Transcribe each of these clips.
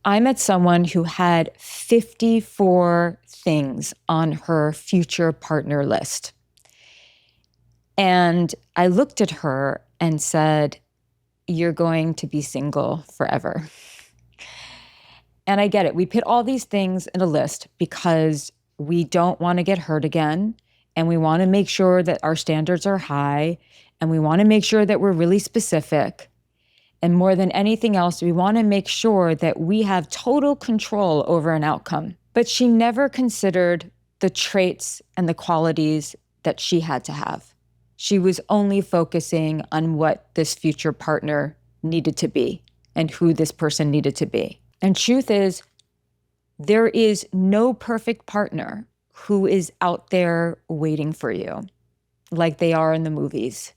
I met someone who had 54 things on her future partner list. And I looked at her and said, "You're going to be single forever." And I get it. We put all these things in a list because we don't want to get hurt again. And we want to make sure that our standards are high. And we want to make sure that we're really specific. And more than anything else, we want to make sure that we have total control over an outcome. But she never considered the traits and the qualities that she had to have. She was only focusing on what this future partner needed to be and who this person needed to be. And truth is, there is no perfect partner who is out there waiting for you like they are in the movies.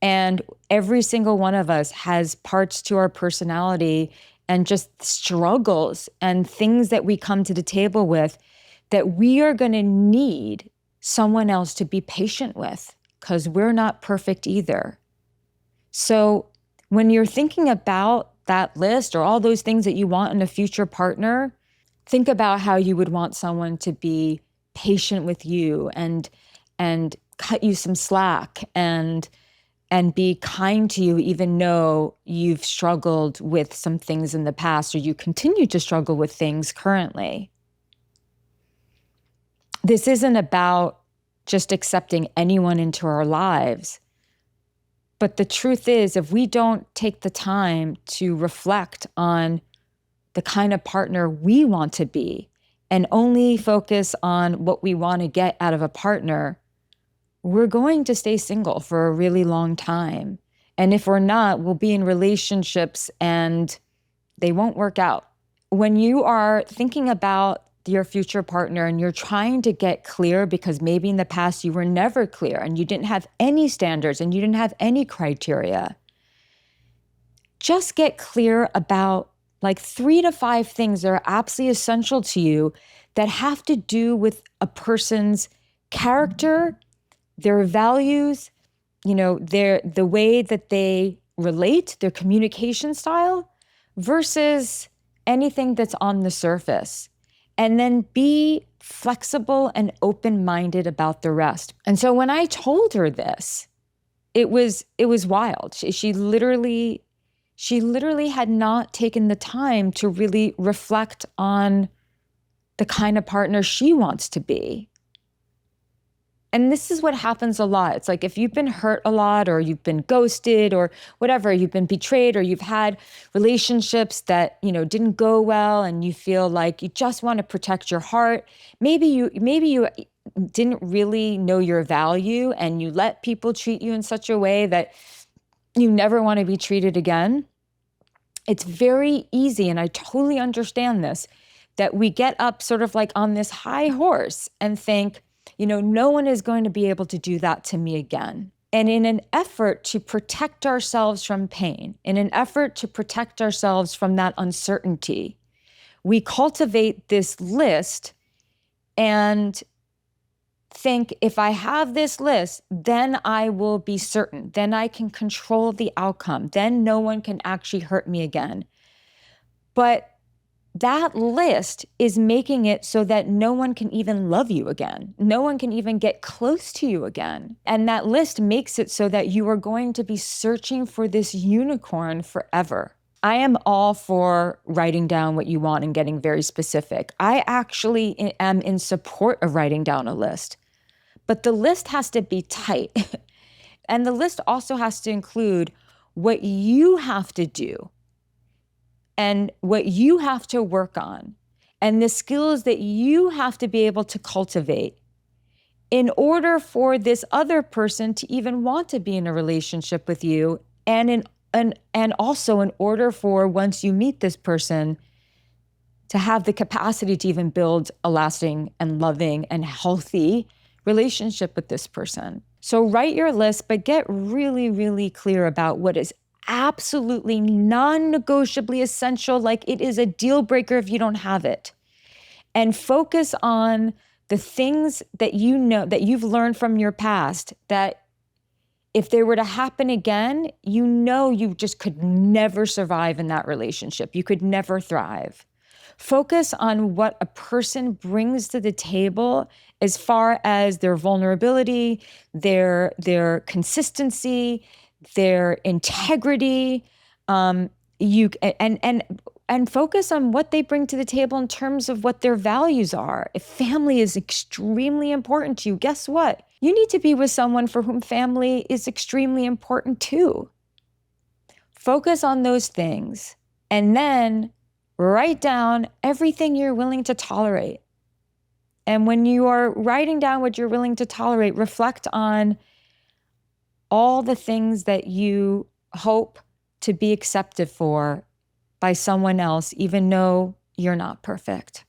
And every single one of us has parts to our personality and just struggles and things that we come to the table with that we are going to need someone else to be patient with, because we're not perfect either. So when you're thinking about that list or all those things that you want in a future partner, think about how you would want someone to be patient with you and cut you some slack and be kind to you, even though you've struggled with some things in the past or you continue to struggle with things currently. This isn't about just accepting anyone into our lives. But the truth is, if we don't take the time to reflect on the kind of partner we want to be and only focus on what we want to get out of a partner, we're going to stay single for a really long time. And if we're not, we'll be in relationships and they won't work out. When you are thinking about your future partner and you're trying to get clear because maybe in the past you were never clear and you didn't have any standards and you didn't have any criteria, just get clear about like 3 to 5 things that are absolutely essential to you that have to do with a person's character, their values, the way that they relate, their communication style, versus anything that's on the surface. And then be flexible and open-minded about the rest. And so when I told her this, it was wild. She literally had not taken the time to really reflect on the kind of partner she wants to be. And this is what happens a lot. It's like if you've been hurt a lot or you've been ghosted or whatever, you've been betrayed or you've had relationships that, didn't go well and you feel like you just want to protect your heart. Maybe you didn't really know your value and you let people treat you in such a way that you never want to be treated again. It's very easy, and I totally understand this, that we get up sort of like on this high horse and think, no one is going to be able to do that to me again. And in an effort to protect ourselves from pain, in an effort to protect ourselves from that uncertainty, we cultivate this list and think, if I have this list, then I will be certain. Then I can control the outcome. Then no one can actually hurt me again. But that list is making it so that no one can even love you again. No one can even get close to you again. And that list makes it so that you are going to be searching for this unicorn forever. I am all for writing down what you want and getting very specific. I actually am in support of writing down a list. But the list has to be tight. And the list also has to include what you have to do and what you have to work on and the skills that you have to be able to cultivate in order for this other person to even want to be in a relationship with you, and also in order for, once you meet this person, to have the capacity to even build a lasting and loving and healthy relationship with this person. So write your list, but get really, really clear about what is absolutely non-negotiably essential, like it is a deal breaker if you don't have it. And focus on the things that that you've learned from your past that if they were to happen again, you know you just could never survive in that relationship. You could never thrive. Focus on what a person brings to the table as far as their vulnerability, their consistency, their integrity. You and focus on what they bring to the table in terms of what their values are. If family is extremely important to you, guess what? You need to be with someone for whom family is extremely important too. Focus on those things and then write down everything you're willing to tolerate. And when you are writing down what you're willing to tolerate, reflect on all the things that you hope to be accepted for by someone else, even though you're not perfect.